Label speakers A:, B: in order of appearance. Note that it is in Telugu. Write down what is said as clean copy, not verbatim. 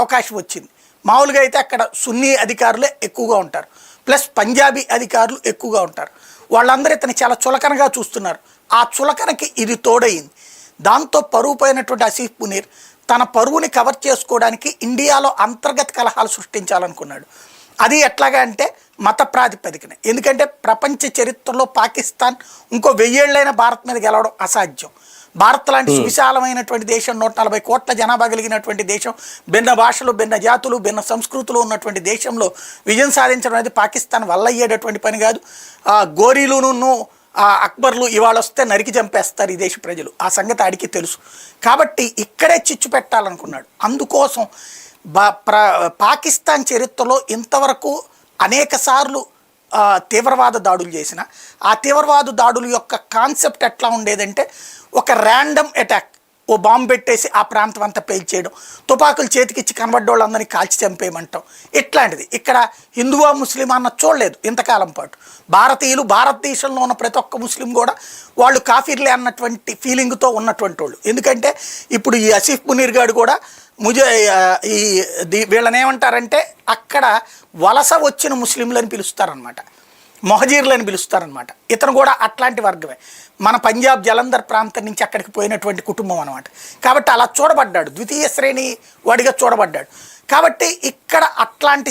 A: అవకాశం వచ్చింది. మామూలుగా అయితే అక్కడ సున్నీ అధికారులే ఎక్కువగా ఉంటారు, ప్లస్ పంజాబీ అధికారులు ఎక్కువగా ఉంటారు. వాళ్ళందరూ ఇతన్ని చాలా చులకనగా చూస్తున్నారు. ఆ చులకనకి ఇది తోడయింది. దాంతో పరువు పోయినటువంటి ఆసిఫ్ మునీర్ తన పరువుని కవర్ చేసుకోవడానికి ఇండియాలో అంతర్గత కలహాలు సృష్టించాలనుకున్నాడు. అది ఎట్లాగా అంటే మత ప్రాతిపదికన. ఎందుకంటే ప్రపంచ చరిత్రలో పాకిస్తాన్ ఇంకో 1000 ఏళ్ళైనా భారత్ మీద గెలవడం అసాధ్యం. భారత్ లాంటి సువిశాలమైనటువంటి దేశం, 140 కోట్ల జనాభా కలిగినటువంటి దేశం, భిన్న భాషలు, భిన్న జాతులు, భిన్న సంస్కృతులు ఉన్నటువంటి దేశంలో విజయం సాధించడం అనేది పాకిస్తాన్ వల్ల అయ్యేటటువంటి పని కాదు. గోరీలును అక్బర్లు ఇవాళ వస్తే నరికి చంపేస్తారు ఈ దేశ ప్రజలు. ఆ సంగతి ఆడికి తెలుసు. కాబట్టి ఇక్కడే చిచ్చు పెట్టాలనుకున్నాడు. అందుకోసం పాకిస్తాన్ చరిత్రలో ఇంతవరకు అనేక సార్లు తీవ్రవాద దాడులు చేసిన ఆ తీవ్రవాద దాడుల యొక్క కాన్సెప్ట్ ఎట్లా ఉండేదంటే ఒక ర్యాండమ్ అటాక్, ఓ బాంబు పెట్టేసి ఆ ప్రాంతం అంతా పేల్చేయడం, తుపాకులు చేతికిచ్చి కనబడ్డోళ్ళందరినీ కాల్చి చంపేయమంటాం. ఇట్లాంటిది ఇక్కడ హిందువా ముస్లిమా అన్న చూడలేదు ఇంతకాలం పాటు. భారతీయులు, భారతదేశంలో ఉన్న ప్రతి ఒక్క ముస్లిం కూడా వాళ్ళు కాఫీర్లే అన్నటువంటి ఫీలింగ్తో ఉన్నటువంటి వాళ్ళు. ఎందుకంటే ఇప్పుడు ఈ ఆసిఫ్ మునీర్ గారు కూడా వీళ్ళని ఏమంటారంటే అక్కడ వలస వచ్చిన ముస్లింలని పిలుస్తారనమాట, మొహజీర్లని పిలుస్తారనమాట. ఇతను కూడా అట్లాంటి వర్గమే. మన పంజాబ్ జలంధర్ ప్రాంతం నుంచి అక్కడికి పోయినటువంటి కుటుంబం అనమాట. కాబట్టి అలా చూడబడ్డాడు, ద్వితీయ శ్రేణి వాడిగా చూడబడ్డాడు. కాబట్టి ఇక్కడ అట్లాంటి